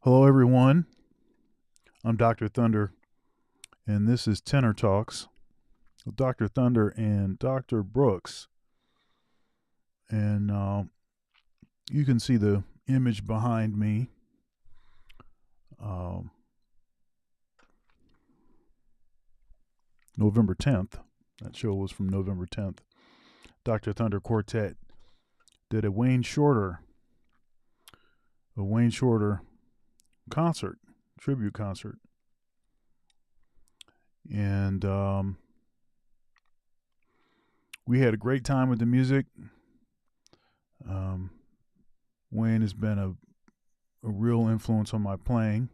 Hello, everyone. I'm Dr. Thunder, and this is Tenor Talks with Dr. Thunder and Dr. Brooks. And you can see the image behind me. November 10th. That show was from November 10th. Dr. Thunder Quartet did a Wayne Shorter concert, tribute concert. And we had a great time with the music. Wayne has been a real influence on my playing,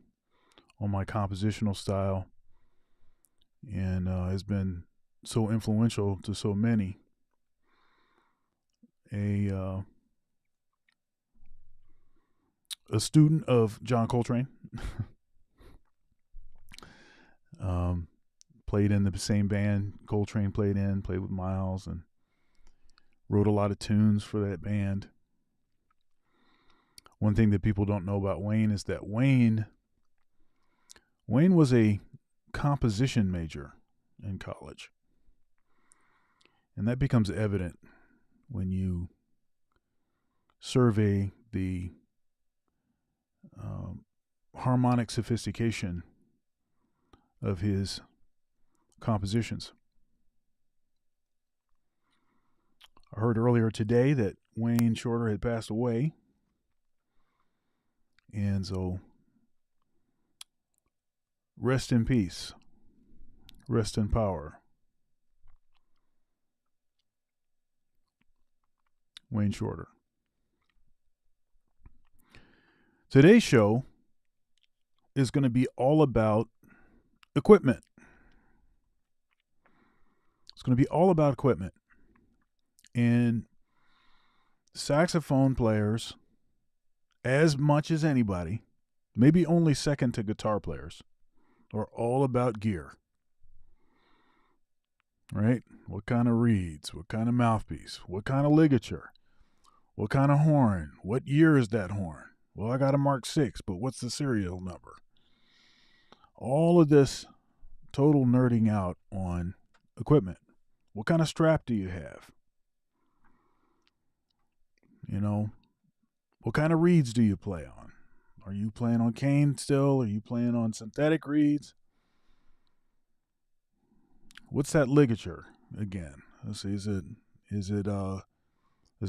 on my compositional style, and has been so influential to so many. A student of John Coltrane. Played in the same band Coltrane played with Miles, and wrote a lot of tunes for that band. One thing that people don't know about Wayne is that Wayne was a composition major in college. And that becomes evident when you survey the harmonic sophistication of his compositions. I heard earlier today that Wayne Shorter had passed away. And so, rest in peace. Rest in power. Wayne Shorter. Today's show is going to be all about equipment. It's going to be all about equipment. And saxophone players, as much as anybody, maybe only second to guitar players, are all about gear. Right? What kind of reeds? What kind of mouthpiece? What kind of ligature? What kind of horn? What year is that horn? Well, I got a Mark 6, but what's the serial number? All of this total nerding out on equipment. What kind of strap do you have? You know, what kind of reeds do you play on? Are you playing on cane still? Are you playing on synthetic reeds? What's that ligature again? Let's see, is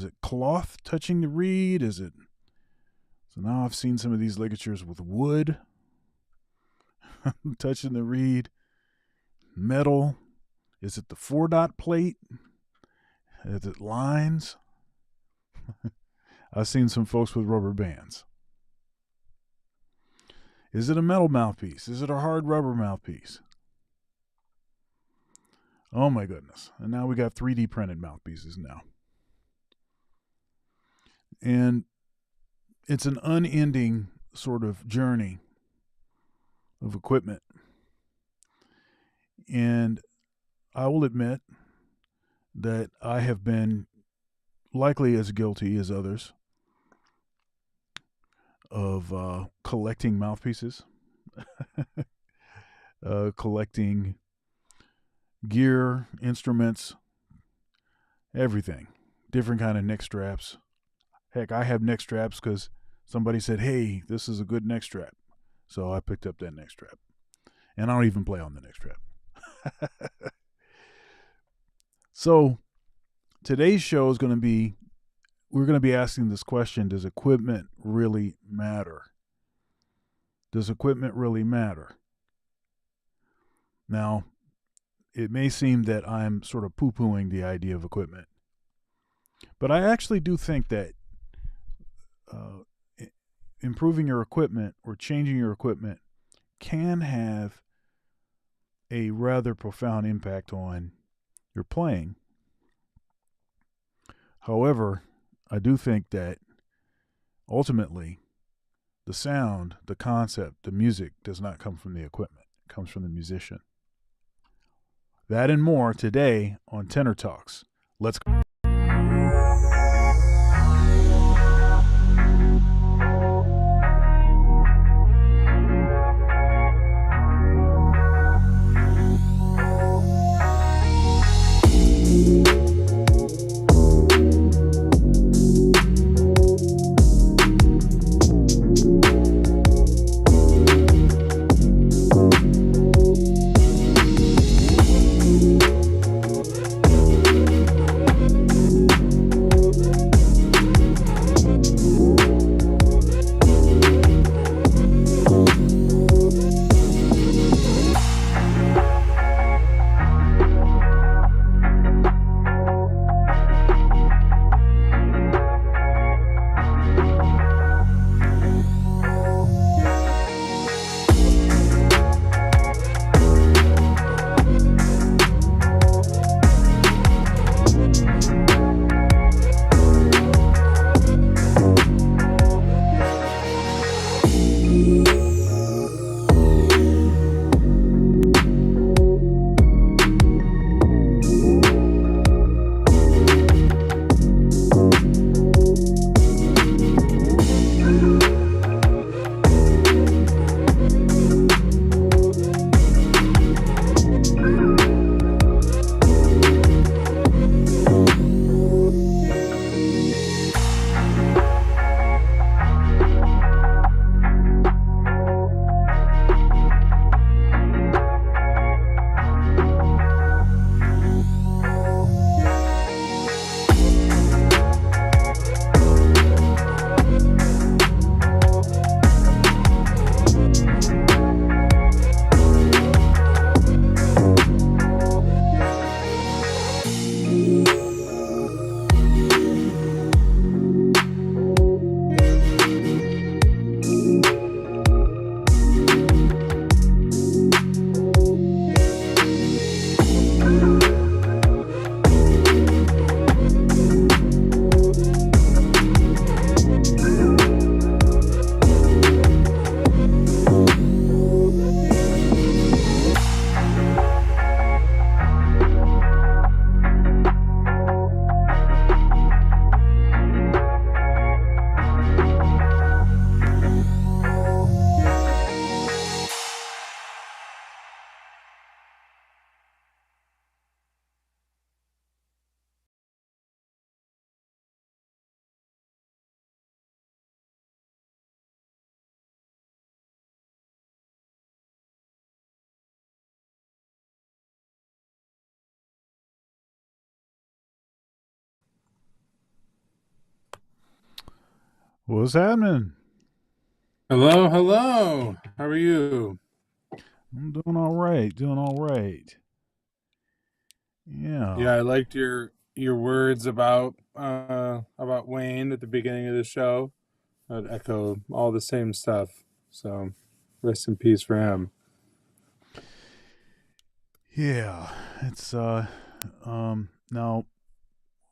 it cloth touching the reed? So now I've seen some of these ligatures with wood touching the reed. Metal. Is it the 4-dot plate? Is it lines? I've seen some folks with rubber bands. Is it a metal mouthpiece? Is it a hard rubber mouthpiece? Oh my goodness. And now we got 3D printed mouthpieces now. And it's an unending sort of journey of equipment. And I will admit that I have been likely as guilty as others of collecting mouthpieces, collecting gear, instruments, everything, different kind of neck straps. Heck, I have neck straps because somebody said, hey, this is a good neck strap. So I picked up that neck strap. And I don't even play on the neck strap. So today's show is going to be, we're going to be asking this question: does equipment really matter? Does equipment really matter? Now, it may seem that I'm sort of poo-pooing the idea of equipment, but I actually do think that improving your equipment or changing your equipment can have a rather profound impact on your playing. However, I do think that ultimately the sound, the concept, the music does not come from the equipment. It comes from the musician. That and more today on Tenor Talks. Let's go. What's happening? Hello, hello. How are you? I'm doing all right. Doing all right. Yeah. Yeah, I liked your words about Wayne at the beginning of the show. I'd echo all the same stuff. So, rest in peace for him. Yeah. It's now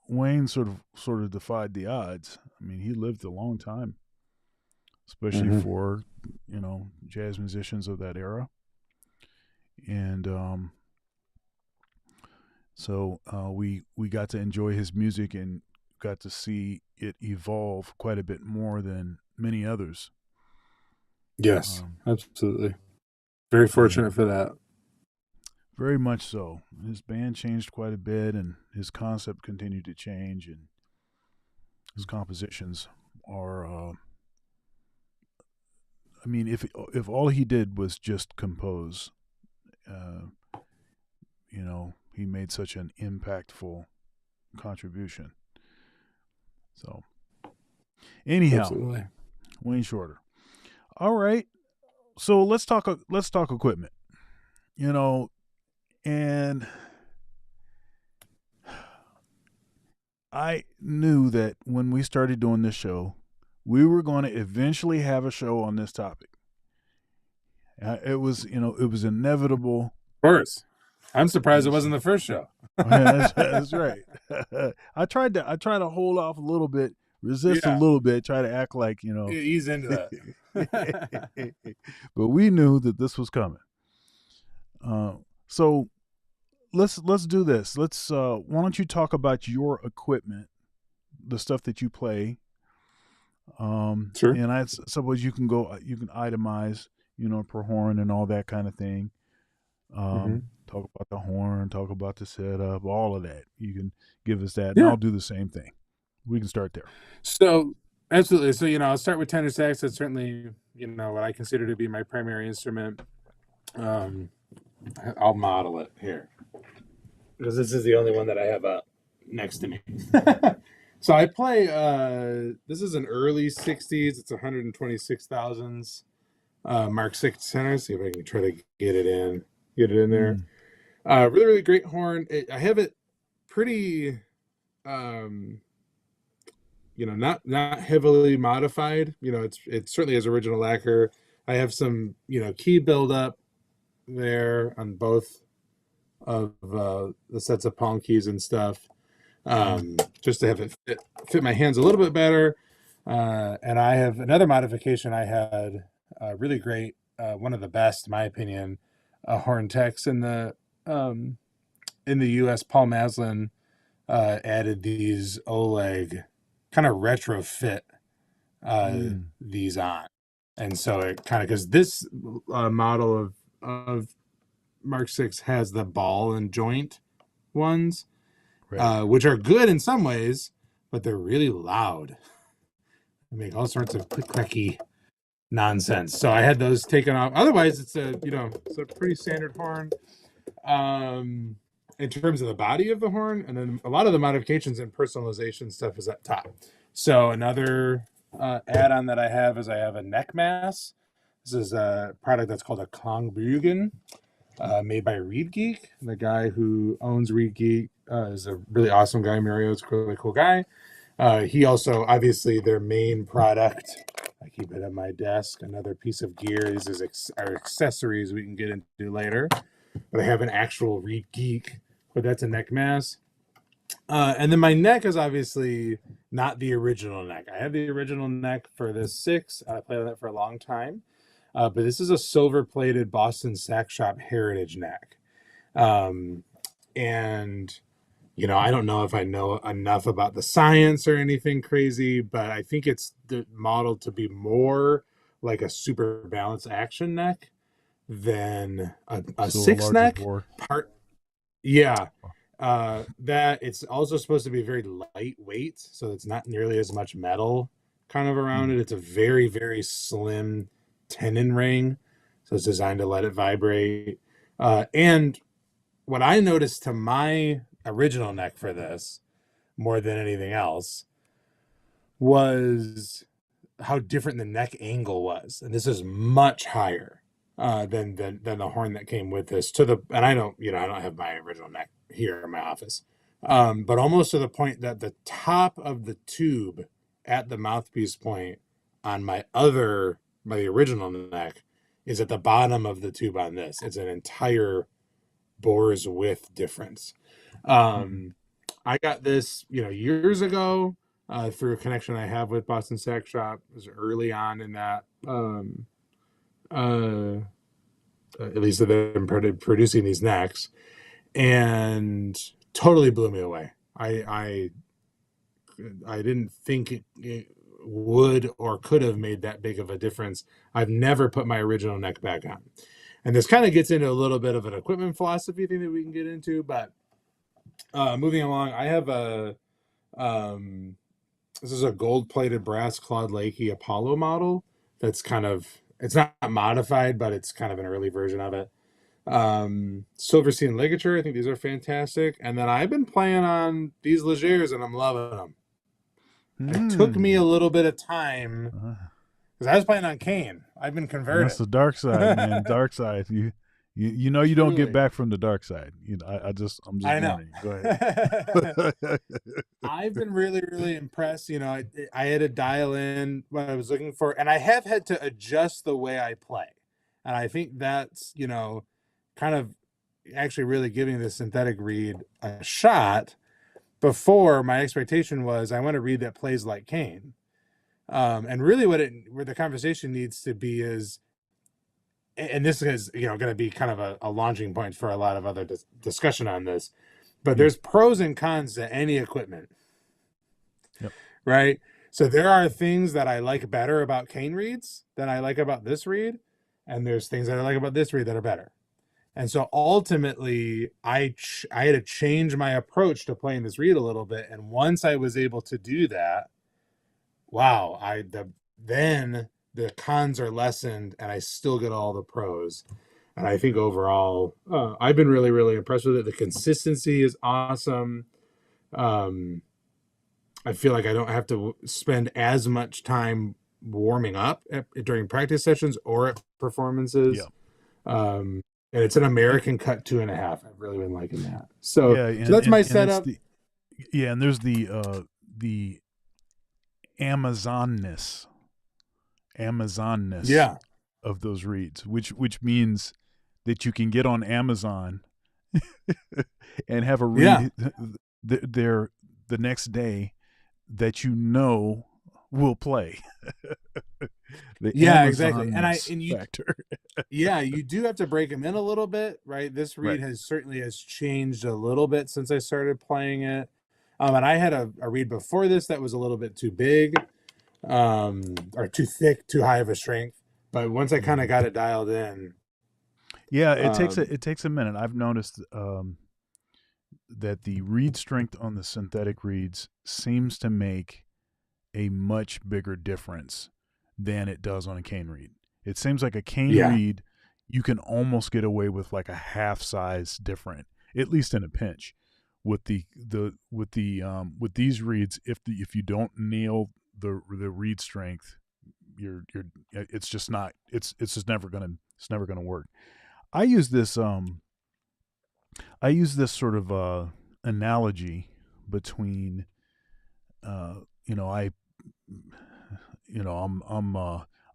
Wayne sort of defied the odds. I mean, he lived a long time, especially Hmm. for, jazz musicians of that era. And so we got to enjoy his music and got to see it evolve quite a bit more than many others. Yes, Um, absolutely. Very and fortunate for that. Very much so. His band changed quite a bit, and his concept continued to change, and his compositions are. I mean, if all he did was just compose, uh, he made such an impactful contribution. So, anyhow, Absolutely. Wayne Shorter. All right, so let's talk equipment. You know, and I knew that when we started doing this show, we were going to eventually have a show on this topic. It was inevitable. Of course. I'm surprised it Yes, wasn't the first show. that's right. I tried to hold off a little bit, resist a Yeah, little bit, try to act like ease into that. but we knew that this was coming. So let's do this. Let's why don't you talk about your equipment, the stuff that you play, Sure. and I suppose you can itemize, per horn and all that kind of thing. Hmm. Talk about the horn, talk about the setup, all of that. You can give us that, and Yeah. I'll do the same thing. We can start there. So, absolutely. So, I'll start with tenor sax. That's certainly, what I consider to be my primary instrument. Um, I'll model it here because this is the only one that I have next to me. So I play. This is an early '60s. It's 126 thousandths Mark 6 tenor. See if I can try to get it in there. Mm, Really, really great horn. I have it pretty. Um, not heavily modified. It certainly has original lacquer. I have some key buildup there on both of the sets of palm keys and stuff, mm, just to have it fit my hands a little bit better. And I have another modification. I had really great, one of the best, in my opinion, horn techs in the U.S. Paul Maslin added these Oleg kind of retrofit mm. these on, and so it kind of because this model of Mark 6 has the ball and joint ones, Right. which are good in some ways, but they're really loud. They make all sorts of click clacky nonsense. So I had those taken off. Otherwise, it's a pretty standard horn. Um, in terms of the body of the horn, and then a lot of the modifications and personalization stuff is at top. So another add-on that I have is I have a neck mass. This is a product that's called a Klangbogen, made by Reed Geek. The guy who owns Reed Geek is a really awesome guy. Mario is a really cool guy. He also, obviously, their main product. I keep it at my desk. Another piece of gear. These are accessories we can get into later. But I have an actual Reed Geek, but that's a neck mass. And then my neck is obviously not the original neck. I have the original neck for this six. I played on that for a long time. But this is a silver plated Boston Sax Shop Heritage neck. Um, and, I don't know if I know enough about the science or anything crazy, but I think it's modeled to be more like a super balanced action neck than a So a six larger neck. bore. Part, yeah. That it's also supposed to be very lightweight, so it's not nearly as much metal kind of around Mm. it. It's a very, very slim tenon ring, so it's designed to let it vibrate. And what I noticed to my original neck for this, more than anything else, was how different the neck angle was, and this is much higher than the horn that came with this. And I don't, I don't have my original neck here in my office, but almost to the point that the top of the tube at the mouthpiece point on my original neck is at the bottom of the tube on this. It's an entire bore's width difference. I got this, years ago through a connection I have with Boston Sax Shop. It was early on in that, at least of them producing these necks, and totally blew me away. I didn't think it would or could have made that big of a difference. I've never put my original neck back on. And this kind of gets into a little bit of an equipment philosophy thing that we can get into, but moving along, I have this is a gold-plated brass Claude Lakey Apollo model that's it's not modified, but it's kind of an early version of it. Silverstein ligature, I think these are fantastic. And then I've been playing on these Legers, and I'm loving them. It took me a little bit of time because I was playing on Kane. I've been converted. That's the dark side, man. Dark side. You know you don't get back from the dark side. I'm just I know. warning you. Go ahead. I've been really, really impressed. I had to dial in what I was looking for, and I have had to adjust the way I play. And I think that's, kind of actually really giving the synthetic reed a shot. Before, my expectation was I want a reed that plays like Kane. And really where the conversation needs to be is, and this is, going to be kind of a launching point for a lot of other discussion on this, but there's pros and cons to any equipment. Yep. Right? So there are things that I like better about Kane reeds than I like about this reed, and there's things that I like about this reed that are better. And so ultimately, I had to change my approach to playing this reed a little bit. And once I was able to do that, wow, then the cons are lessened, and I still get all the pros. And I think overall, I've been really, really impressed with it. The consistency is awesome. I feel like I don't have to spend as much time warming up during practice sessions or at performances. Yeah. And it's an American cut 2.5. I've really been liking that. So, so that's my setup. And there's the Amazonness of those reeds, which means that you can get on Amazon and have a reed there the next day that will play. Exactly. And you factor. you do have to break them in a little bit, right? This reed has changed a little bit since I started playing it. And I had a reed before this that was a little bit too big, or too thick, too high of a strength. But once I kind of got it dialed in, it takes a minute. I've noticed that the reed strength on the synthetic reeds seems to make a much bigger difference than it does on a cane reed. It seems like a cane reed, you can almost get away with like a half size different, at least in a pinch. With these reeds, if you don't nail the reed strength, it's just never gonna work. I use this sort of analogy between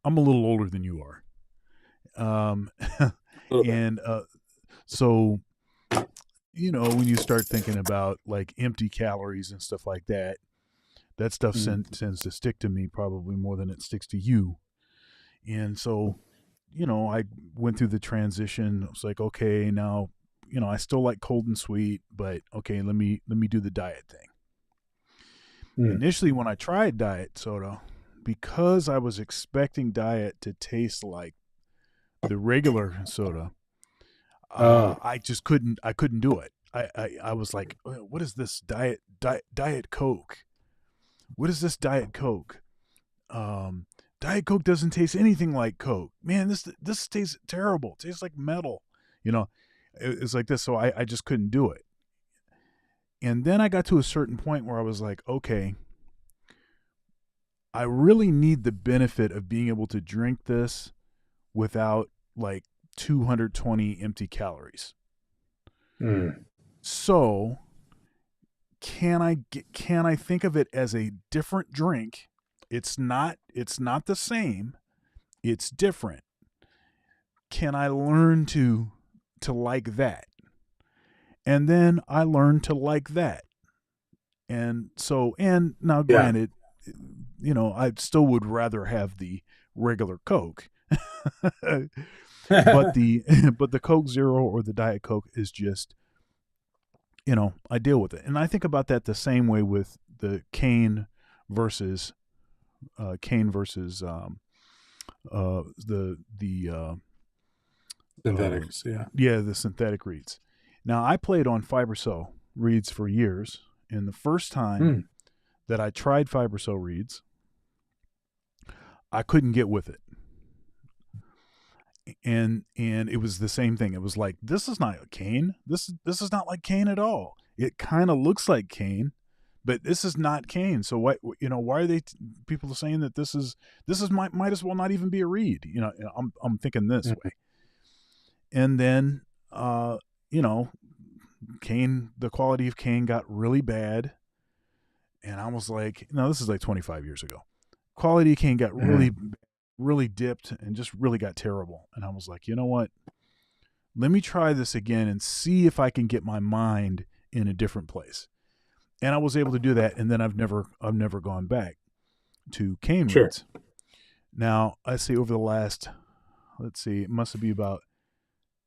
I'm a little older than you are. And so when you start thinking about like empty calories and stuff like that, that stuff tends to stick to me probably more than it sticks to you. And so, I went through the transition. I was like, okay, now, I still like cold and sweet, but okay, let me do the diet thing. Initially, when I tried diet soda, because I was expecting diet to taste like the regular soda, I just couldn't do it. I was like, what is this diet Coke? What is this Diet Coke? Diet Coke doesn't taste anything like Coke. Man, this tastes terrible. It tastes like metal. It's like this. So I just couldn't do it. And then I got to a certain point where I was like, okay, I really need the benefit of being able to drink this without like 220 empty calories. Mm. So, can I think of it as a different drink? It's not the same. It's different. Can I learn to like that? And then I learned to like that. And so, and now Yeah. granted, I still would rather have the regular Coke. but the but the Coke Zero or the Diet Coke is just, I deal with it. And I think about that the same way with the versus Cane versus the Synthetics. Yeah. yeah, the synthetic reeds. Now I played on FiberCell reeds for years, and the first time Mm. that I tried FiberCell reeds, I couldn't get with it. And it was the same thing. It was like, this is not cane. This is not like cane at all. It kind of looks like cane, but this is not cane. So why are people are saying that this is might as well not even be a reed. I'm thinking this Mm. way. And then you know, cane, the quality of cane got really bad, and I was like, no, this is like 25 years ago. Quality of cane got Mm. really dipped and just really got terrible. And I was like, you know what? Let me try this again and see if I can get my mind in a different place. And I was able to do that, and then I've never gone back to cane Sure. reeds. Now, I say over the last, let's see, it must be about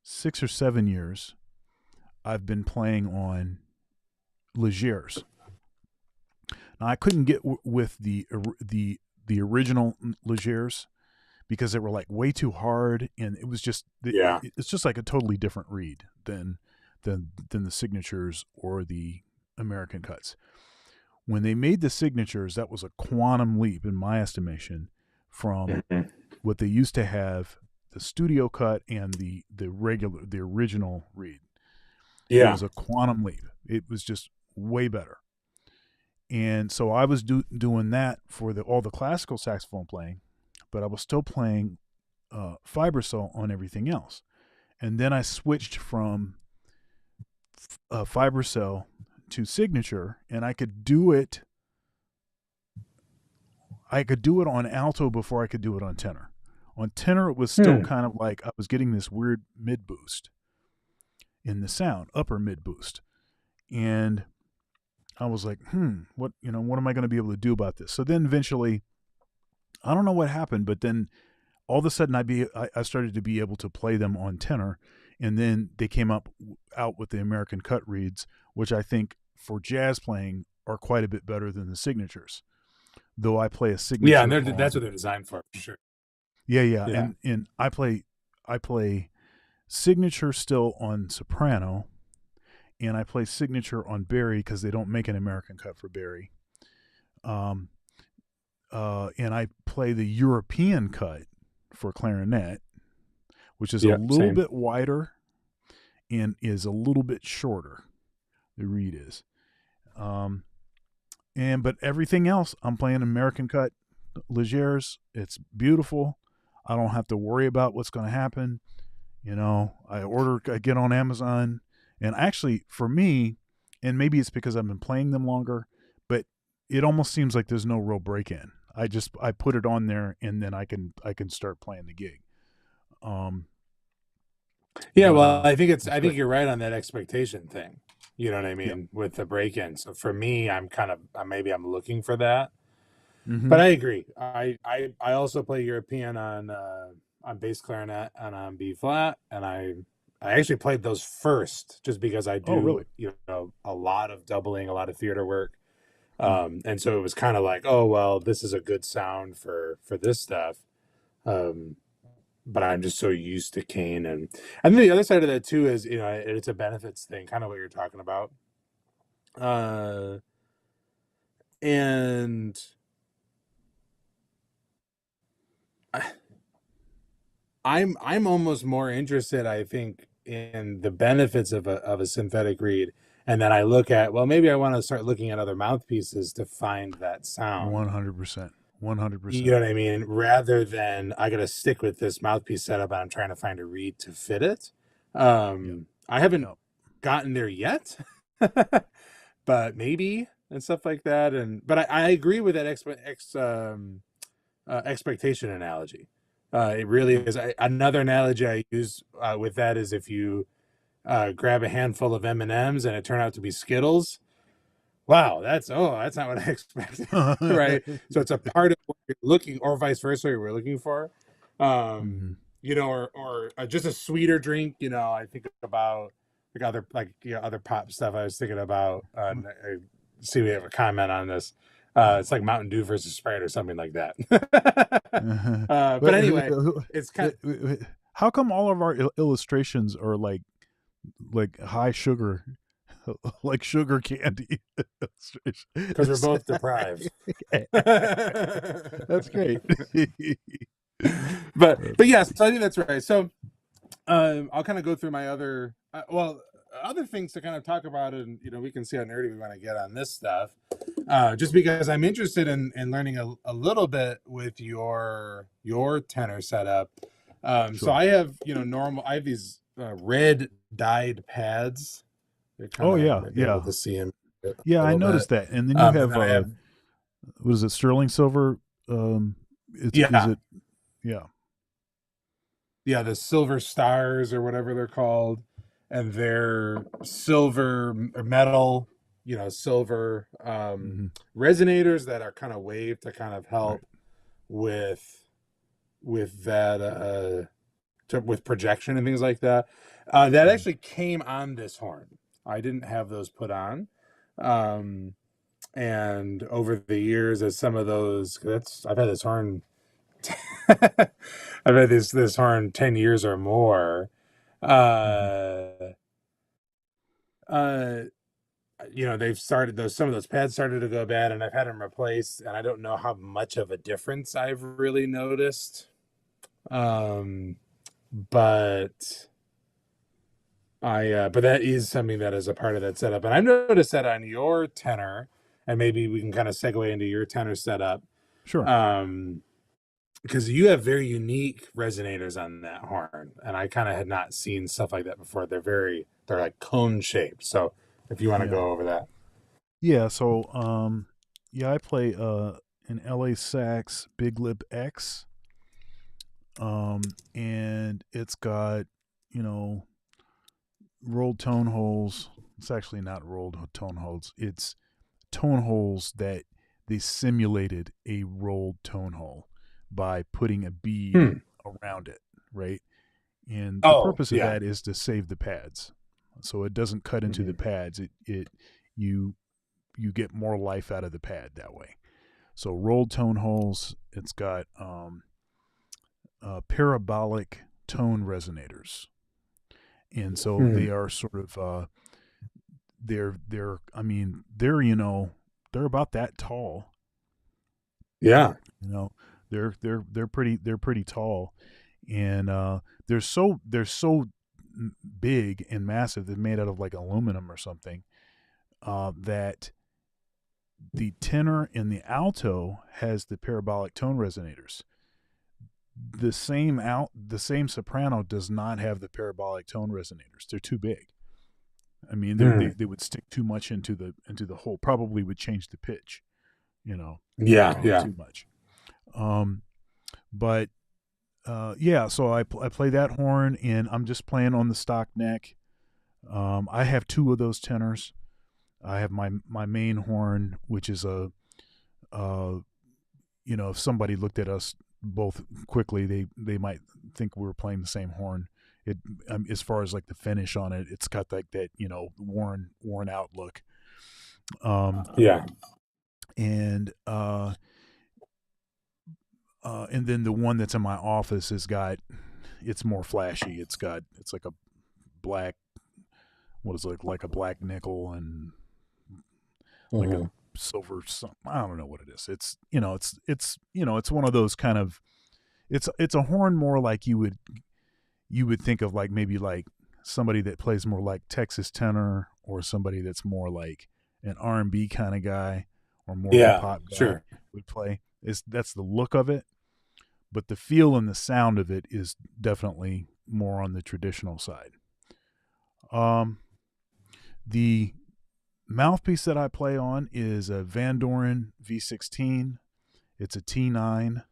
6 or 7 years, I've been playing on Legers. Now, I couldn't get with the original Legers because they were like way too hard, and it was just Yeah. it's just like a totally different reed than the signatures or the American cuts. When they made the signatures, that was a quantum leap in my estimation from Mhm. what they used to have, the studio cut and the original reed. It Yeah. was a quantum leap. It was just way better. And so I was doing that for all the classical saxophone playing, but I was still playing FiberCell on everything else. And then I switched from FiberCell to Signature, and I could do it. I could do it on alto before I could do it on tenor. On tenor, it was still Hmm. kind of like I was getting this weird mid boost in the sound, upper mid boost, and I was like, what am I going to be able to do about this? So then eventually, I don't know what happened, but then all of a sudden I started to be able to play them on tenor, and then they came out with the American cut reeds, which I think for jazz playing are quite a bit better than the signatures. Though I play a Yeah, and signature that's on what they're designed for sure. yeah, Yeah. and I play signature still on soprano, and I play signature on Barry because they don't make an American cut for Barry. Um, and I play the European cut for clarinet, which is a Yep. little Same. bit wider and is a little bit shorter. The reed is, um, but everything else I'm playing American cut Legers. It's beautiful. I don't have to worry about what's going to happen. I get on Amazon, and actually for me, and maybe it's because I've been playing them longer, but it almost seems like there's no real break in. I put it on there, and then I can start playing the gig. Um, Yeah, but well, it's I think great. you're right on that expectation thing. You know what I Yeah. mean with the break-in. So for me, maybe I'm looking for that. Mm-hmm. But I agree. I also play European on bass clarinet and on B flat, and I actually played those first just because I Oh, do really? a lot of doubling, a lot of theater work, Hmm. and so it was kind of like, oh well, this is a good sound for this stuff. Um, but I'm just so used to cane, and then the other side of that too is it's a benefits thing, kind of what you're talking about, uh, and. I'm almost more interested, I think, in the benefits of a synthetic reed, and then I look at, well, maybe I want to start looking at other mouthpieces to find that sound. 100%. You 100%. know what I mean? Rather than I got to stick with this mouthpiece setup and I'm trying to find a reed to fit it. Yep. I haven't Yep. gotten there yet, but maybe and stuff like that. And but I agree with that expectation analogy. It really Hmm. is. Another analogy I use with that is if you grab a handful of M and M's and it turned out to be Skittles. Wow, that's not what I expected, right? So it's a part of what you're looking, or vice versa, you were looking for, Hmm. or just a sweeter drink. I think about like other pop stuff. I was thinking about. I see we have a comment on this. It's like Mountain Dew versus Sprite or something like that. But But anyway, it's kind. how come all of our illustrations are like high sugar, like sugar candy? Because we're both deprived. That's great. But yes, so I think that's right. So I'll kind of go through my other things to kind of talk about, and we can see how nerdy we want to get on this stuff. Just because I'm interested in learning a little bit with your tenor setup. So Sure. I have I have these red dyed pads. They're kind Oh of yeah, might be able yeah, to see them a yeah. I little bit. noticed that. And then you And have then I have what is it? Sterling silver. It's is yeah it? Yeah. yeah, the silver stars or whatever they're called, and they're silver or metal, silver Hmm. resonators that are kind of waved to kind of Right. help with that with projection and things like that. That Hmm. actually came on this horn. I didn't have those put on. Um, and over the years, as some of those, I've had this horn I've had this horn 10 years or more. Hmm. Uh uh they've started those some of those pads started to go bad and I've had them replaced and I don't know how much of a difference I've really noticed. Um but but that is something that is a part of that setup. And I've noticed that on your tenor, and maybe we can kind of segue into your tenor setup. Sure. Um because you have very unique resonators on that horn and I kind of had not seen stuff like that before. They're like cone shaped. So if you want to Yeah. go over that. Yeah. So yeah, I play an LA Sax Big Lip X. And it's got you know rolled tone holes. It's actually not rolled tone holes. It's tone holes that they simulated a rolled tone hole by putting a bead Hmm. around it, right? And the Oh purpose of yeah. that is to save the pads, so it doesn't cut into the Hmm. pads. It you you get more life out of the pad that way. So rolled tone holes. It's got parabolic tone resonators, and so Hmm. they are sort of they're I mean they're about that tall. Yeah. You know they're pretty tall, and they're so big and massive. They're made out of like aluminum or something. That the tenor and the alto has the parabolic tone resonators. The same soprano does not have the parabolic tone resonators. They're too big. I mean, Hmm. they would stick too much into the hole. Probably would change the pitch, you know, Yeah. Yeah. too much. Um, but yeah, so I play that horn, and I'm just playing on the stock neck. I have two of those tenors. I have my main horn, which is uh, if somebody looked at us both quickly, they might think we were playing the same horn. It as far as like the finish on it, it's got like that worn out look. Um, Yeah. and and then the one that's in my office has got it's more flashy. It's like a black what is it like a black nickel and like a Hmm. silver something. I don't know what it is. It's one of those kind of it's a horn more like you would think of like maybe like somebody that plays more like Texas tenor or somebody that's more like an R&B kind of guy or more hip Yeah. hop guy Sure. would play. Is that's the look of it, but the feel and the sound of it is definitely more on the traditional side. Um, the mouthpiece that I play on is a Van Doren V16. It's a T9,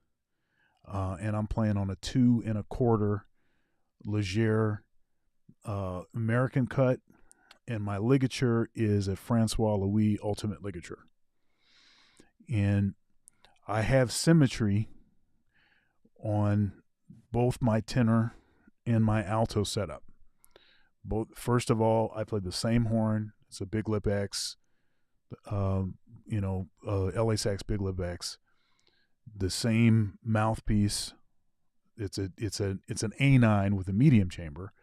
and I'm playing on a 2 1/4 Leger American cut, and my ligature is a Francois Louis Ultimate Ligature. And I have symmetry on both my tenor and my alto setup. Both, first of all, I play the same horn. It's a Big Lip X, LA Sax Big Lip X. The same mouthpiece. It's an A9 with a medium chamber.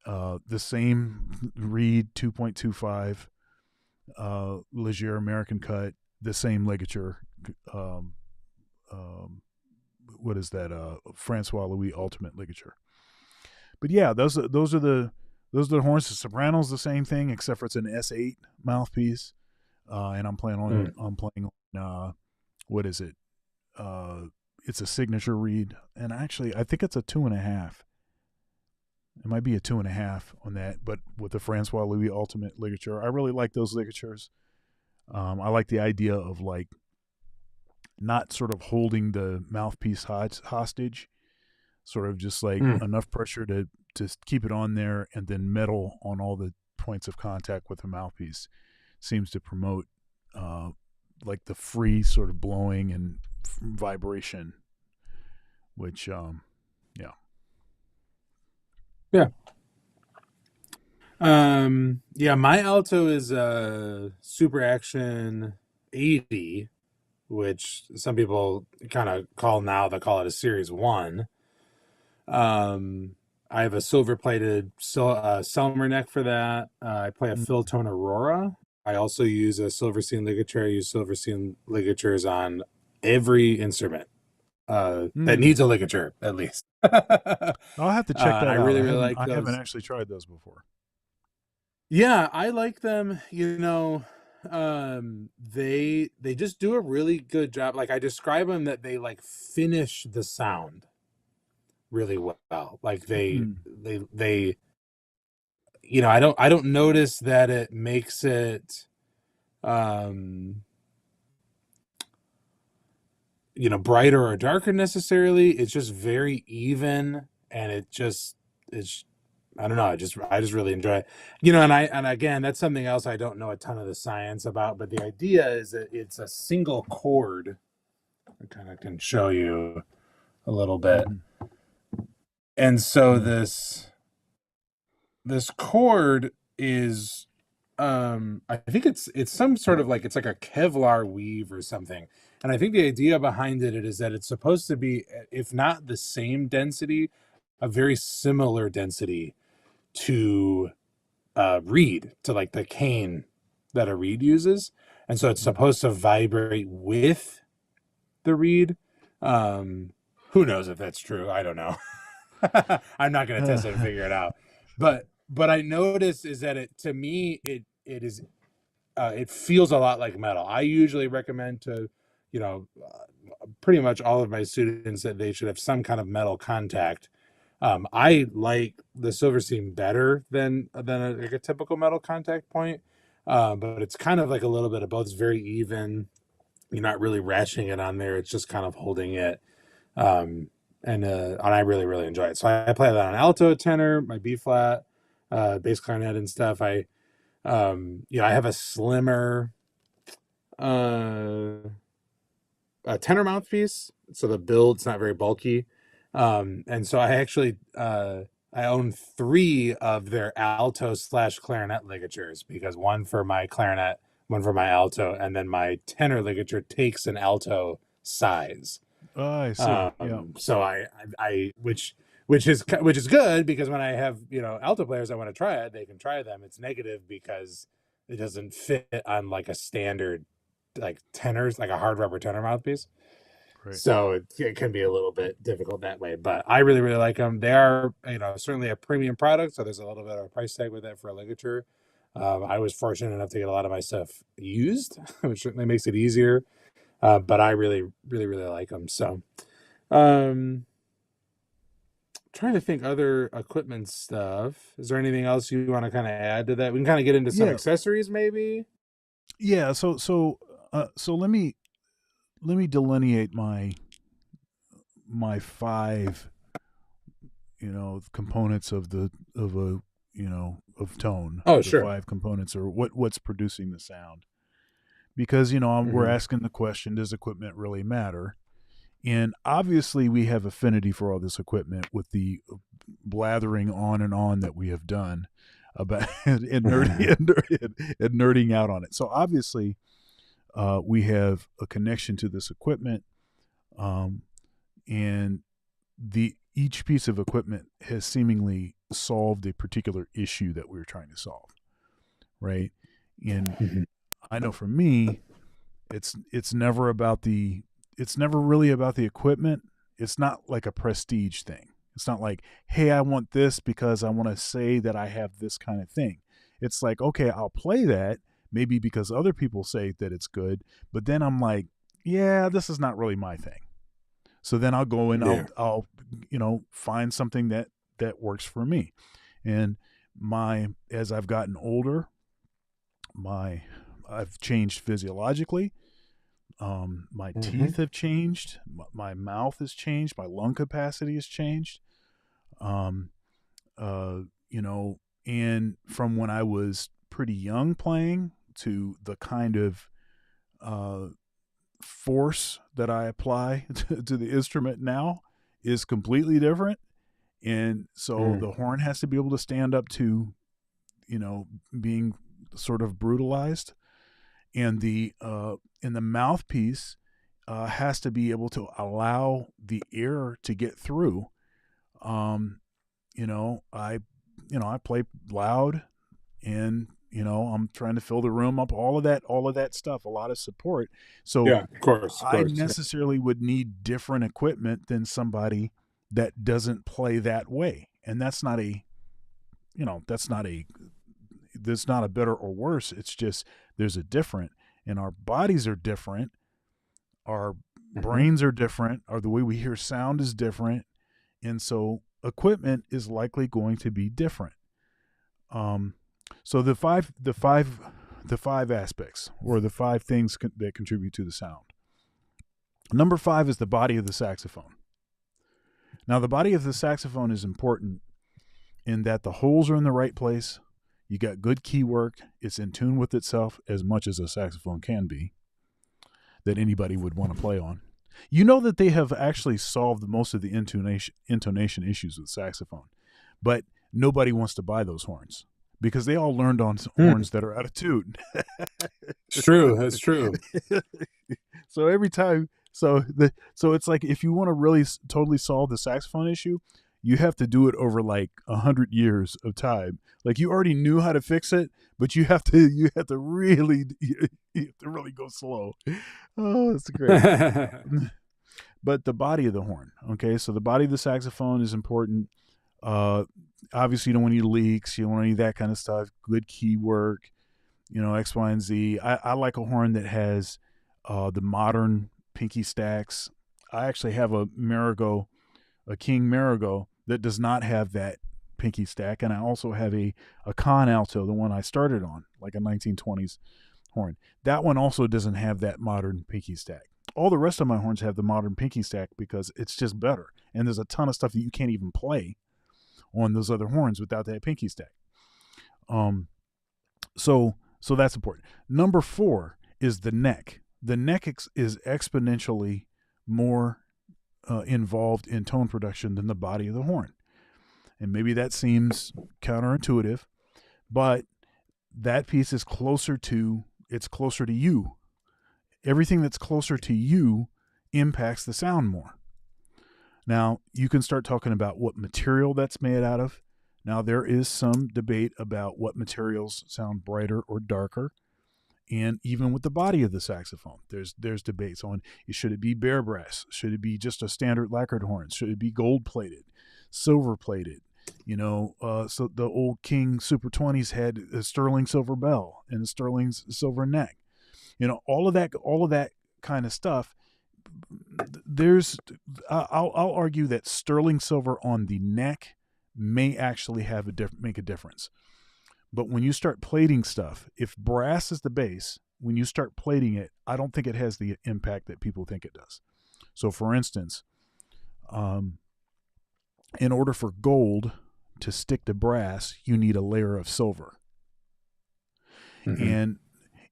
The same reed 2.25 Leger American cut. The same ligature. What is that? Francois Louis Ultimate Ligature. But yeah, those are the horns. The soprano's the same thing, except for it's an S8 mouthpiece, and I'm playing on what is it? It's a signature reed, and actually I think it's a 2.5. It might be a 2.5 on that, but with the Francois Louis Ultimate Ligature, I really like those ligatures. I like the idea of like not sort of holding the mouthpiece hostage, sort of just like enough pressure to keep it on there, and then metal on all the points of contact with the mouthpiece seems to promote like the free sort of blowing and vibration, which Yeah. My alto is a Super Action 80, which some people kind of call it a Series 1. I have a silver plated Selmer neck for that. I play a Phil Tone Aurora. I also use a Silverstein ligature. I use Silverstein ligatures on every instrument that needs a ligature, at least. I'll have to check that I out. really like I those. haven't actually tried those before. Yeah, I like them. They just do a really good job. Like, I describe them that they like finish the sound really well. Like they I don't notice that it makes it brighter or darker necessarily. It's just very even, and it's I don't know. I just really enjoy it. And again, that's something else I don't know a ton of the science about, but the idea is that it's a single chord. I kind of can show you a little bit. And so this chord is I think it's some sort of like, it's like a Kevlar weave or something. And I think the idea behind it is that it's supposed to be, if not the same density, a very similar density to reed, to like the cane that a reed uses. And so it's supposed to vibrate with the reed. Who knows if that's true? I don't know. I'm not going to test it and figure it out. But I notice is that to me it is it feels a lot like metal. I usually recommend to pretty much all of my students that they should have some kind of metal contact. I like the Silverstein better than like a typical metal contact point, but it's kind of like a little bit of both. It's very even. You're not really ratcheting it on there. It's just kind of holding it. And I really, really enjoy it. So I play that on alto, tenor, my B flat, bass clarinet and stuff. I have a slimmer a tenor mouthpiece, so the build's not very bulky. And so I actually I own 3 of their alto / clarinet ligatures, because one for my clarinet, one for my alto, and then my tenor ligature takes an alto size. I see. So which is good, because when I have alto players that want to try it, they can try them. It's negative because it doesn't fit on like a standard like tenors, like a hard rubber tenor mouthpiece. Right. So it can be a little bit difficult that way, but I really, really like them. They are certainly a premium product, so there's a little bit of a price tag with that for a ligature. I was fortunate enough to get a lot of my stuff used, which certainly makes it easier. But I really like them. So, um, trying to think other equipment stuff. Is there anything else you want to kind of add to that? We can kind of get into some Yeah, accessories, maybe. yeah. So let me delineate my five, components of a, of tone, Oh, the sure. five components, or what's producing the sound. Because we're Hmm. asking the question, does equipment really matter? And obviously we have affinity for all this equipment with the blathering on and on that we have done about and nerding out on it. So obviously we have a connection to this equipment, um, and the each piece of equipment has seemingly solved a particular issue that we were trying to solve, right? And Hmm. I know for me, it's never really about the equipment. It's not like a prestige thing. It's not like, hey, I want this because I want to say that I have this kind of thing. It's like, okay, I'll play that maybe because other people say that it's good, but then I'm like, yeah, this is not really my thing. So then I'll go and Yeah. I'll find something that works for me. And my as I've gotten older, my I've changed physiologically. My Hmm. teeth have changed. My mouth has changed. My lung capacity has changed. Um, uh, you know, and from when I was pretty young playing to the kind of uh, force that I apply to the instrument now is completely different. And so Mm. the horn has to be able to stand up to, being sort of brutalized, and the mouthpiece has to be able to allow the air to get through. Um, you know, I I play loud, and I'm trying to fill the room up. All of that stuff, a lot of support. So Yeah, of course, of I course. Yeah. necessarily would need different equipment than somebody that doesn't play that way, and that's not a that's not a better or worse. It's just there's a different, and our bodies are different, our Hmm. brains are different, or the way we hear sound is different, and so equipment is likely going to be different. Um, so the five aspects, or the five things that contribute to the sound. Number five is the body of the saxophone. Now, the body of the saxophone is important in that the holes are in the right place. You got good key work. It's in tune with itself as much as a saxophone can be, that anybody would want to play on. You know that they have actually solved most of the intonation issues with saxophone, but nobody wants to buy those horns because they all learned on Hmm. horns that are out of tune. It's true. That's true. So every time, so it's like if you want to really totally solve the saxophone issue, you have to do it over like 100 years of time. Like you already knew how to fix it, but you have to really you have to really go slow. Oh, that's great. But the body of the horn, okay, so the body of the saxophone is important. Uh, Obviously, you don't want any leaks. You don't want any of that kind of stuff. Good key work, X, Y, and Z. I like a horn that has the modern pinky stacks. I actually have a King Marigo that does not have that pinky stack, and I also have a Con Alto, the one I started on, like a 1920s horn. That one also doesn't have that modern pinky stack. All the rest of my horns have the modern pinky stack because it's just better. And there's a ton of stuff that you can't even play on those other horns without that pinky stack. Um, so that's important. Number four is the neck. The neck is exponentially more involved in tone production than the body of the horn. And maybe that seems counterintuitive, but that piece is closer to you. Everything that's closer to you impacts the sound more. Now, you can start talking about what material that's made out of. Now, there is some debate about what materials sound brighter or darker. And even with the body of the saxophone, there's debates on, should it be bare brass? Should it be just a standard lacquered horn? Should it be gold plated, silver plated? So the old King Super 20s had a sterling silver bell and a sterling silver neck. All of that kind of stuff, there's I'll argue that sterling silver on the neck may actually have make a difference. But when you start plating stuff, if brass is the base, when you start plating it, I don't think it has the impact that people think it does. So, for instance, in order for gold to stick to brass, you need a layer of silver. Mm-hmm. And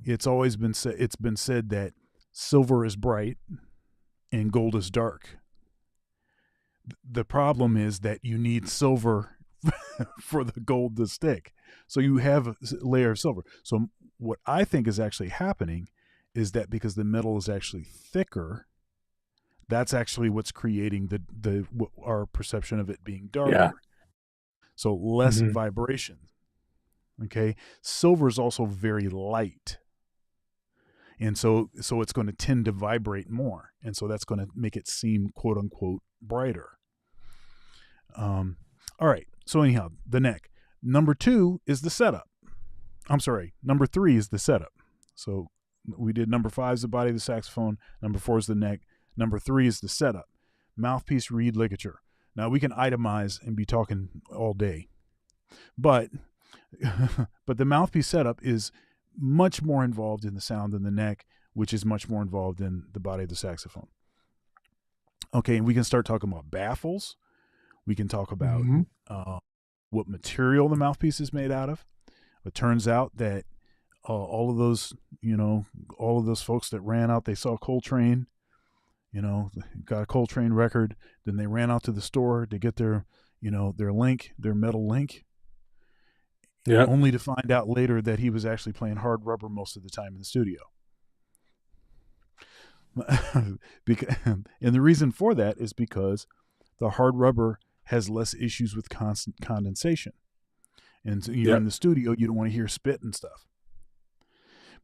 it's always been said that silver is bright and gold is dark. The problem is that you need silver for the gold to stick. So you have a layer of silver. So what I think is actually happening is that because the metal is actually thicker, that's actually what's creating our perception of it being darker. Yeah. So less vibration. Okay. Silver is also very light. And so it's going to tend to vibrate more. And so that's going to make it seem, quote unquote, brighter. All right. So anyhow, the neck. Number 2 is the setup. I'm sorry. Number 3 is the setup. So we did number 5 is the body of the saxophone. Number 4 is the neck. Number 3 is the setup. Mouthpiece, reed, ligature. Now we can itemize and be talking all day. But the mouthpiece setup is much more involved in the sound than the neck, which is much more involved in the body of the saxophone. Okay, and we can start talking about baffles. We can talk about what material the mouthpiece is made out of. It turns out that all of those folks that ran out, they saw Coltrane, got a Coltrane record. Then they ran out to the store to get their metal link. Yeah. Only to find out later that he was actually playing hard rubber most of the time in the studio. And the reason for that is because the hard rubber has less issues with constant condensation. And so you're in the studio, you don't want to hear spit and stuff.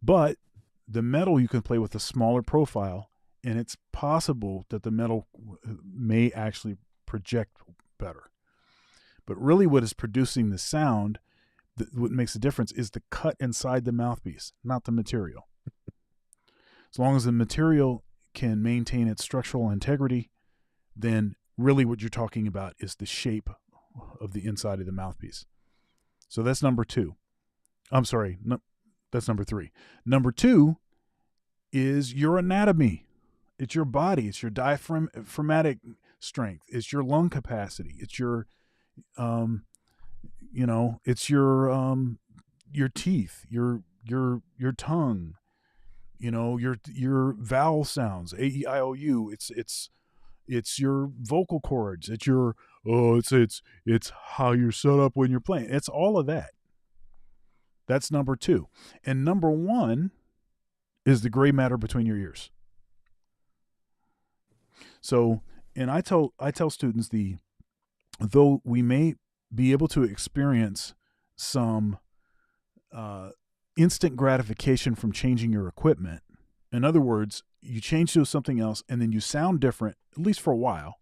But the metal you can play with a smaller profile, and it's possible that the metal may actually project better. But really what is producing the sound, what makes the difference is the cut inside the mouthpiece, not the material. As long as the material can maintain its structural integrity, then really what you're talking about is the shape of the inside of the mouthpiece. So that's number 2. I'm sorry, that's number 3. Number 2 is your anatomy. It's your body. It's your diaphragmatic strength. It's your lung capacity. It's your it's your teeth, your tongue, your vowel sounds, A, E, I, O, U. It's your vocal cords. It's your it's how you're set up when you're playing. It's all of that. That's number 2, and number 1 is the gray matter between your ears. So, and I tell students though we may be able to experience some instant gratification from changing your equipment. In other words, you change to something else and then you sound different, at least for a while.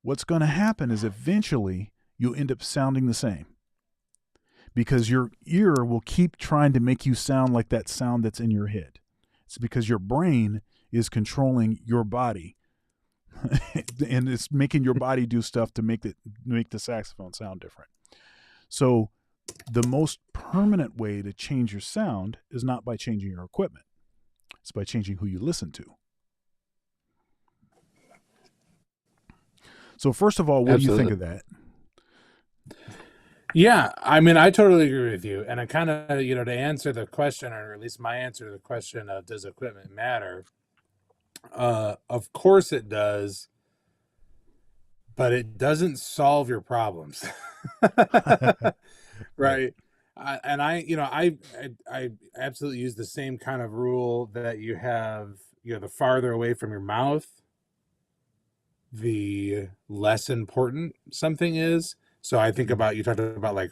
What's going to happen is eventually you'll end up sounding the same because your ear will keep trying to make you sound like that sound that's in your head. It's because your brain is controlling your body and it's making your body do stuff to make the saxophone sound different. So the most permanent way to change your sound is not by changing your equipment. It's by changing who you listen to. So first of all, what do you think of that? Yeah, I mean, I totally agree with you. And I kind of, to answer the question, or at least my answer to the question of does equipment matter? Of course it does, but it doesn't solve your problems. Right. I absolutely use the same kind of rule that you have, the farther away from your mouth, the less important something is. So I think about, you talked about like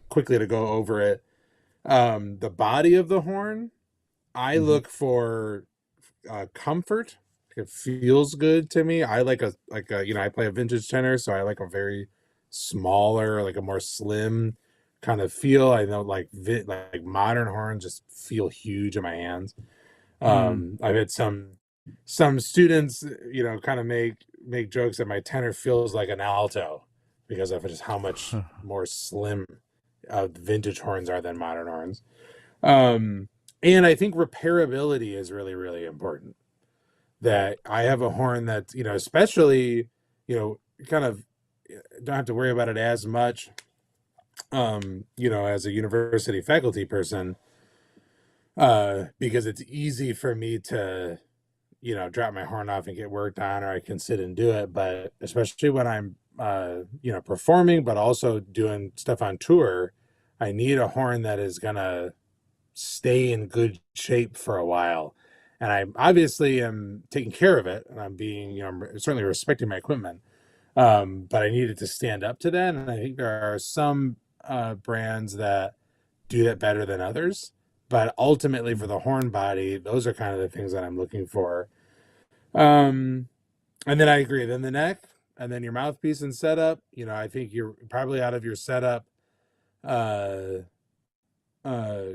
quickly to go over it. The body of the horn, I look for comfort. It feels good to me. I like I play a vintage tenor, so I like a very smaller, like a more slim kind of feel. I know like modern horns just feel huge in my hands. Mm. I've had some students, kind of make jokes that my tenor feels like an alto because of just how much more slim vintage horns are than modern horns. Um, and I think repairability is really, really important. That I have a horn that, especially, kind of don't have to worry about it as much, as a university faculty person, because it's easy for me to, drop my horn off and get worked on, or I can sit and do it. But especially when I'm, performing, but also doing stuff on tour, I need a horn that is gonna stay in good shape for a while. And I obviously am taking care of it, and I'm being, I'm certainly respecting my equipment. But I needed to stand up to that, and I think there are some brands that do that better than others. But ultimately, for the horn body, those are kind of the things that I'm looking for. Um, and then I agree. Then the neck, and then your mouthpiece and setup. I think you're probably out of your setup. Uh,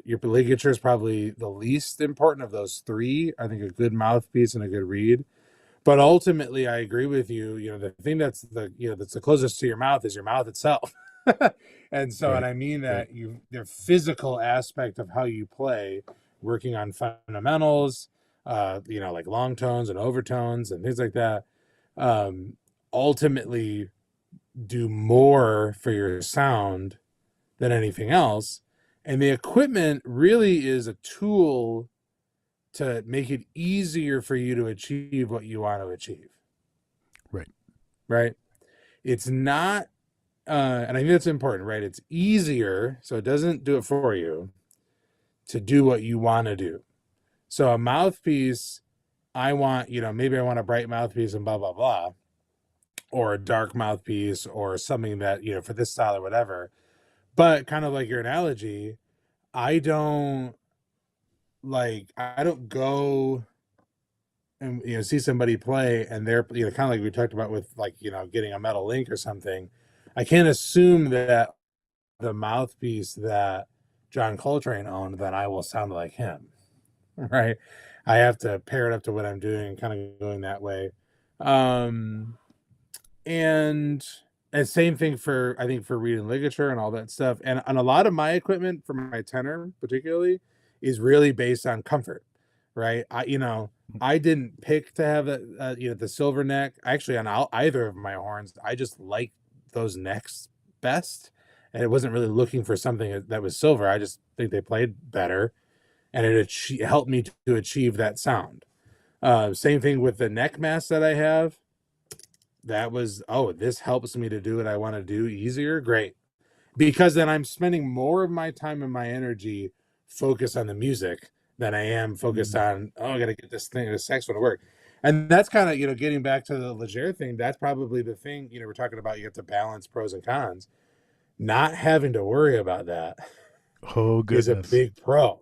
your ligature is probably the least important of those three. I think a good mouthpiece and a good reed. But ultimately, I agree with you. The thing that's the closest to your mouth is your mouth itself. And so, and Right. I mean Right. that the physical aspect of how you play, working on fundamentals, like long tones and overtones and things like that, um, ultimately do more for your sound than anything else. And the equipment really is a tool to make it easier for you to achieve what you want to achieve. Right. Right. It's not, and I think that's important, right? It's easier, so it doesn't do it for you, to do what you want to do. So a mouthpiece, I want, maybe I want a bright mouthpiece and blah, blah, blah, or a dark mouthpiece or something that, for this style or whatever. But kind of like your analogy, I don't I don't go and see somebody play and they're kind of like we talked about with getting a metal link or something. I can't assume that the mouthpiece that John Coltrane owned that I will sound like him, right? I have to pair it up to what I'm doing, kind of going that way. um and and same thing for, I think, for reading ligature and all that stuff. And a lot of my equipment for my tenor particularly is really based on comfort, right? I didn't pick to have the silver neck. Actually, on either of my horns, I just like those necks best, and it wasn't really looking for something that was silver. I just think they played better, and it helped me to achieve that sound. Same thing with the neck mask that I have. That was, oh, this helps me to do what I want to do easier. Great. Because then I'm spending more of my time and my energy focused on the music than I am focused Mm. on, oh, I got to get this saxophone to work. And that's kind of, getting back to the Leger thing, that's probably the thing, we're talking about, you have to balance pros and cons. Not having to worry about that Oh is a goodness. big pro.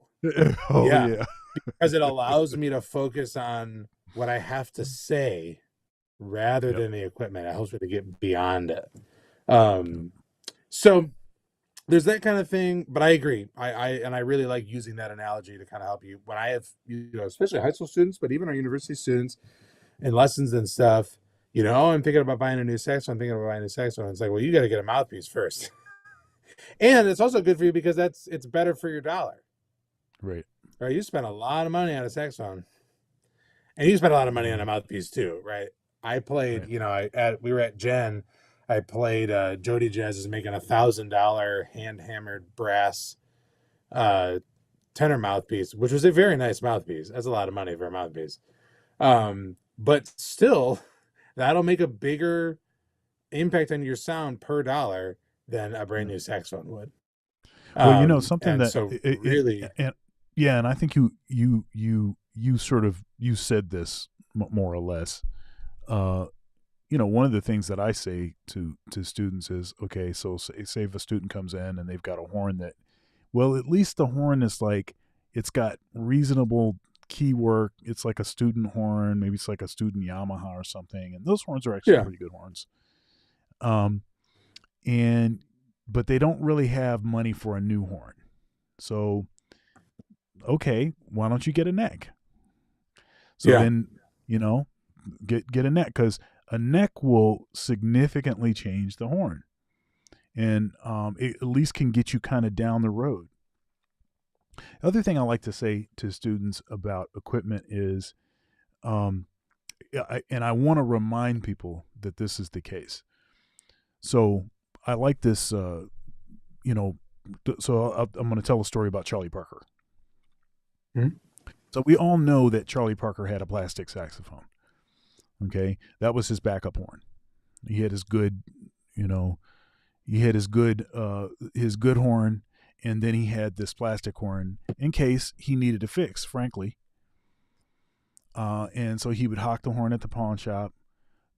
Oh Yeah. yeah. Because it allows me to focus on what I have to say rather Yep. than the equipment. It helps me to get beyond it. Um, so there's that kind of thing, but I agree. I really like using that analogy to kind of help you when I have, especially high school students, but even our university students and lessons and stuff. Oh, I'm thinking about buying a new saxophone. I'm thinking about buying a new saxophone. It's like, well, you got to get a mouthpiece first, and it's also good for you because it's better for your dollar. Right. Right? You spend a lot of money on a saxophone, and you spend a lot of money on a Mm. mouthpiece too, right? I played, Right. we were at Gen. I played Jody Jazz is making $1,000 hand hammered brass uh, tenor mouthpiece, which was a very nice mouthpiece. That's a lot of money for a mouthpiece. But still, that'll make a bigger impact on your sound per dollar than a brand Yeah. new saxophone would. Well, something And that so really, and yeah, and I think you sort of you said this more or less. Uh, one of the things that I say to students is, okay, so say if a student comes in and they've got a horn that, well, at least the horn is like it's got reasonable key work. It's like a student horn, maybe it's like a student Yamaha or something, and those horns are actually yeah, pretty good horns. Um, and but they don't really have money for a new horn. So, okay, why don't you get a neck? So Yeah. then, you know, get a neck, because a neck will significantly change the horn, and it at least can get you kind of down the road. Other thing I like to say to students about equipment is, um, and I want to remind people that this is the case. So I like this, you know. So I'm going to tell a story about Charlie Parker. Mhm. So we all know that Charlie Parker had a plastic saxophone. Okay, that was his backup horn. He had his good, you know, he had his good horn, and then he had this plastic horn in case he needed a fix, frankly. And so he would hawk the horn at the pawn shop,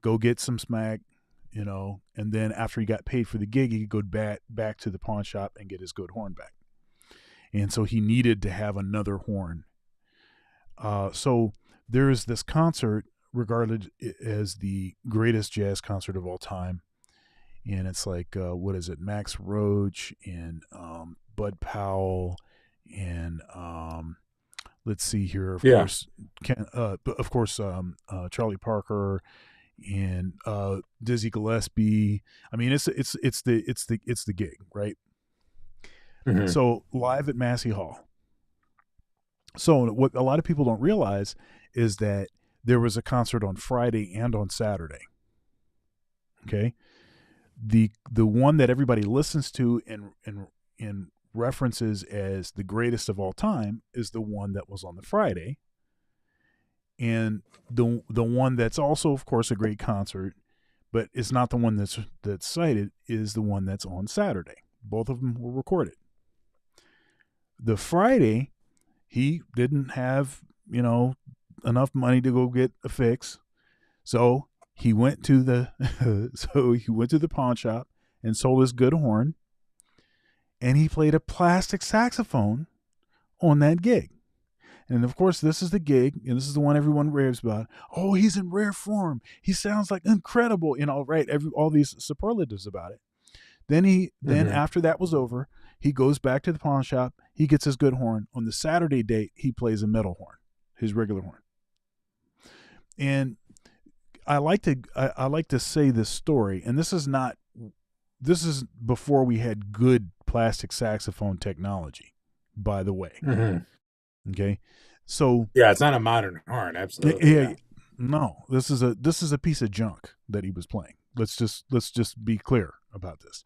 go get some smack, and then after he got paid for the gig, he could go back to the pawn shop and get his good horn back. And so he needed to have another horn. So there is this concert regarded as the greatest jazz concert of all time, and it's like what is it? Max Roach and Bud Powell and let's see here, of Yeah. course, Charlie Parker and Dizzy Gillespie. I mean, it's the gig, right? Hmm. So live at Massey Hall. So what a lot of people don't realize is that there was a concert on Friday and on Saturday. Okay, the one that everybody listens to and references as the greatest of all time is the one that was on the Friday, and the one that's also, of course, a great concert, but it's not the one that's cited, is the one that's on Saturday. Both of them were recorded. The Friday, he didn't have enough money to go get a fix, so he went to the pawn shop and sold his good horn, and he played a plastic saxophone on that gig. And of course, this is the gig, and this is the one everyone raves about. Oh, he's in rare form. He sounds like incredible, right? All these superlatives about it. Then Hmm. after that was over, he goes back to the pawn shop. He gets his good horn. On the Saturday date, he plays a metal horn, his regular horn. And I like to say this story, and this is before we had good plastic saxophone technology, by the way. Hmm. Okay, so Yeah, it's not a modern horn. Absolutely. yeah, Yeah. no, this is a piece of junk that he was playing. Let's just be clear about this.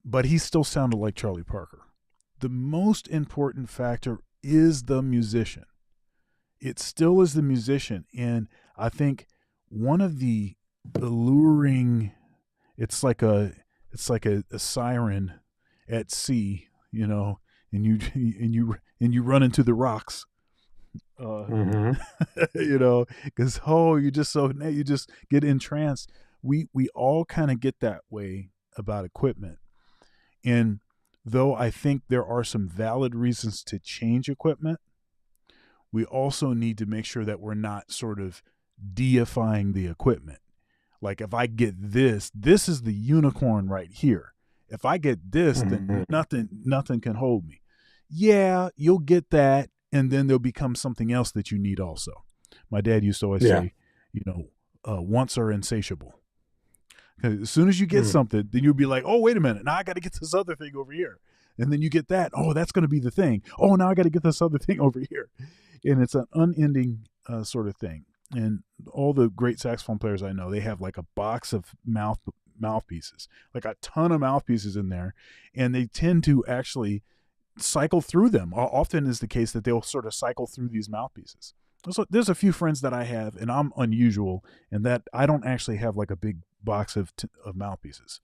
But he still sounded like Charlie Parker. The most important factor is the musician. It still is the musician, and I think one of the alluring, it's like a siren at sea, and you and you run into the rocks, uh, Hmm. because you just get entranced. We all kind of get that way about equipment, and though I think there are some valid reasons to change equipment, we also need to make sure that we're not sort of deifying the equipment. Like, if I get this is the unicorn right here. If I get this, then Hmm. nothing can hold me. Yeah, you'll get that, and then there'll become something else that you need also. My dad used to always Yeah. say, wants are insatiable. 'Cause as soon as you get Mm. something, then you'll be like, oh, wait a minute, now I got to get this other thing over here. And then you get that. Oh, that's going to be the thing. Oh, now I got to get this other thing over here. And it's an unending sort of thing. And all the great saxophone players I know, they have like a box of mouthpieces, like a ton of mouthpieces in there, and they tend to actually cycle through them. Often is the case that they'll sort of cycle through these mouthpieces. So there's a few friends that I have, and I'm unusual in that I don't actually have like a big box of mouthpieces.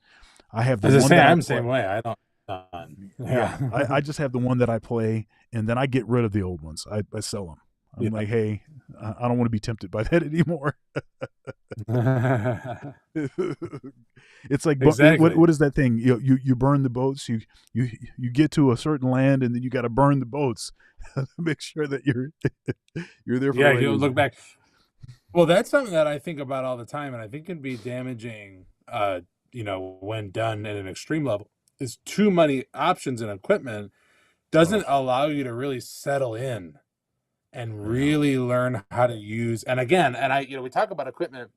I have the As I one say, that I I'm the same play. way. I don't. Yeah, Yeah. I just have the one that I play, and then I get rid of the old ones. I sell them. I'm Yeah. like, hey, I don't want to be tempted by that anymore. It's like, Exactly. what is that thing? You burn the boats. You get to a certain land, and then you got to burn the boats to make sure that you're there for the Yeah, right you look reason. back. Well, that's something that I think about all the time, and I think can be damaging. When done at an extreme level, is too many options and equipment Oh, doesn't allow you to really settle in and Yeah. really learn how to use. And again, and we talk about equipment.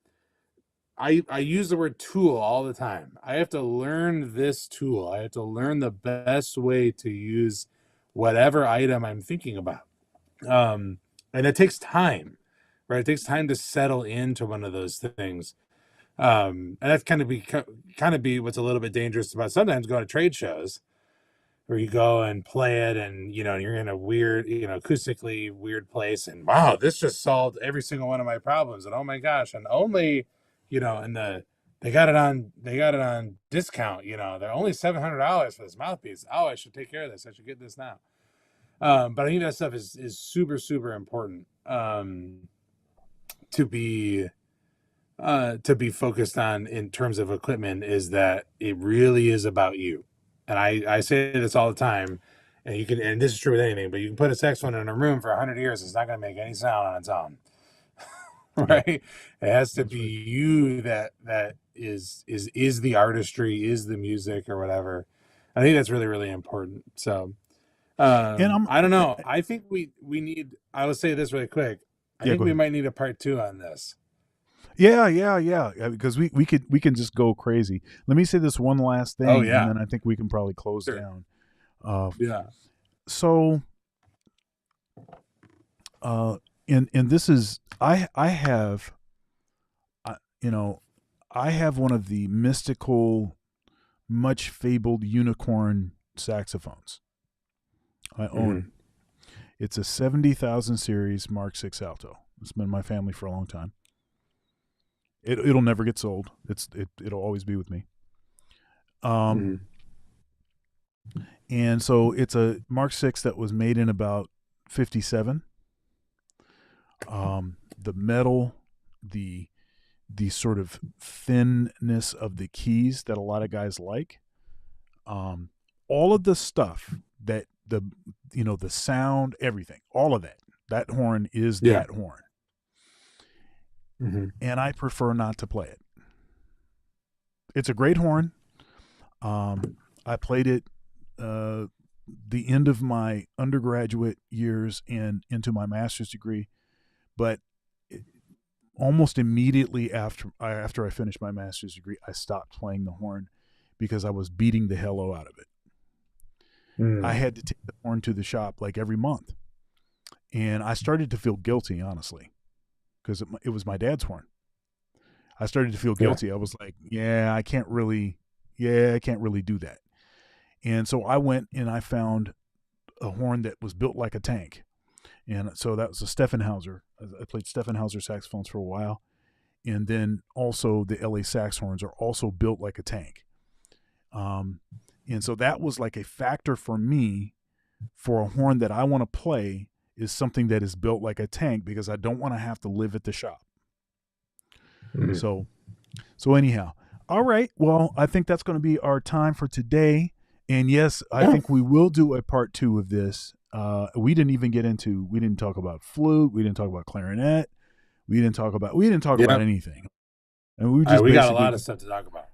I use the word tool all the time. I have to learn this tool. I have to learn the best way to use whatever item I'm thinking about. Um, and it takes time, right? It takes time to settle into one of those things. And that's kind of be what's a little bit dangerous about sometimes going to trade shows where you go and play it, and you're in a weird, acoustically weird place, and wow, this just solved every single one of my problems, and oh my gosh, and only, and they got it on discount, they're only $700 for this mouthpiece. Oh, I should take care of this. I should get this now. But I think that stuff is super, super important, to be focused on in terms of equipment, is that it really is about you. And I say this all the time, and this is true with anything, but you can put a saxophone in a room for 100 years, it's not going to make any sound on its own. Yep. Right? It has to That's be right. you that is the artistry, is the music or whatever. I think that's really, really important. So, And I'm I don't know. I think we need, I will say this really quick. I yeah, think go we ahead. might need a part 2 on this. Yeah, because we can just go crazy. Let me say this one last Oh thing, and yeah. then I think we can probably close Sure. down. Uh, Yeah. so, and this is I have, uh, you know, I have one of the mystical, much fabled unicorn saxophones. I own it. Hmm. It's a 70,000 series Mark 6 alto. It's been in my family for a long time. It'll never get sold. It'll always be with me. Um, Hmm. and so it's a Mark 6 that was made in about 57. The metal, the the sort of thinness of the keys that a lot of guys like. Um, all of the stuff that the sound, everything, all of that. That horn is Yeah. that horn, Hmm. and I prefer not to play it. It's a great horn. I played it uh, the end of my undergraduate years and into my master's degree, but almost immediately after I finished my master's degree, I stopped playing the horn because I was beating the hello out of it. I Mm. had to take the horn to the shop like every month, and I started to feel guilty, honestly, because it was my dad's horn. I started to feel Yeah. guilty. I was like, I can't really do that. And so I went and I found a horn that was built like a tank. And so that was a Steffenhauser. I played Steffenhauser saxophones for a while. And then also the LA sax horns are also built like a tank. Um, and so that was like a factor for me for a horn that I want to play is something that is built like a tank because I don't want to have to live at the shop. Mm. So anyhow, all right. Well, I think that's going to be our time for today. And yes, I Yeah. think we will do a part 2 of this. We didn't talk about flute. We didn't talk about clarinet. We didn't talk about Yeah. anything. And we All right, just we got a basically, lot of stuff to talk about.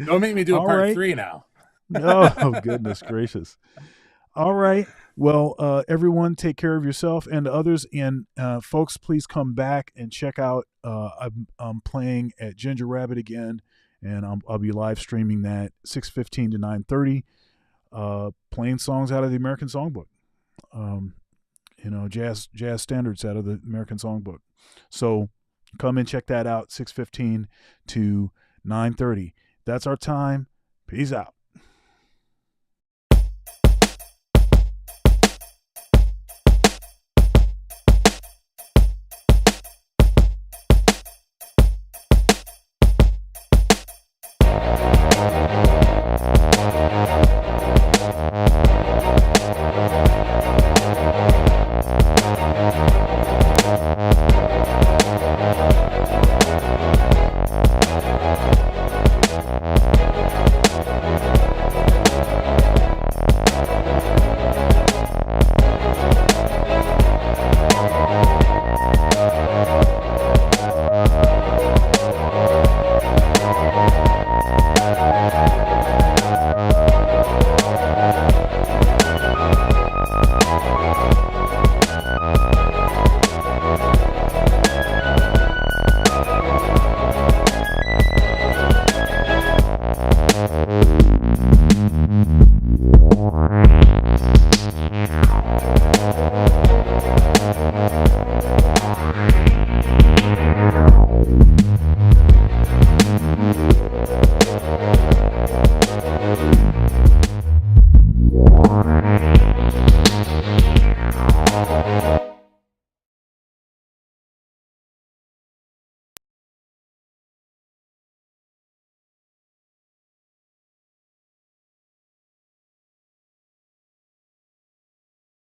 Don't make me do a all part right. 3 now. Oh, goodness gracious. All right. Well, everyone, take care of yourself and others. And folks, please come back and check out. I'm playing at Ginger Rabbit again, and I'll be live streaming that 6:15 to 9:30, playing songs out of the American Songbook. Um, jazz standards out of the American Songbook. So come and check that out. 6:15 to 9:30. That's our time. Peace out.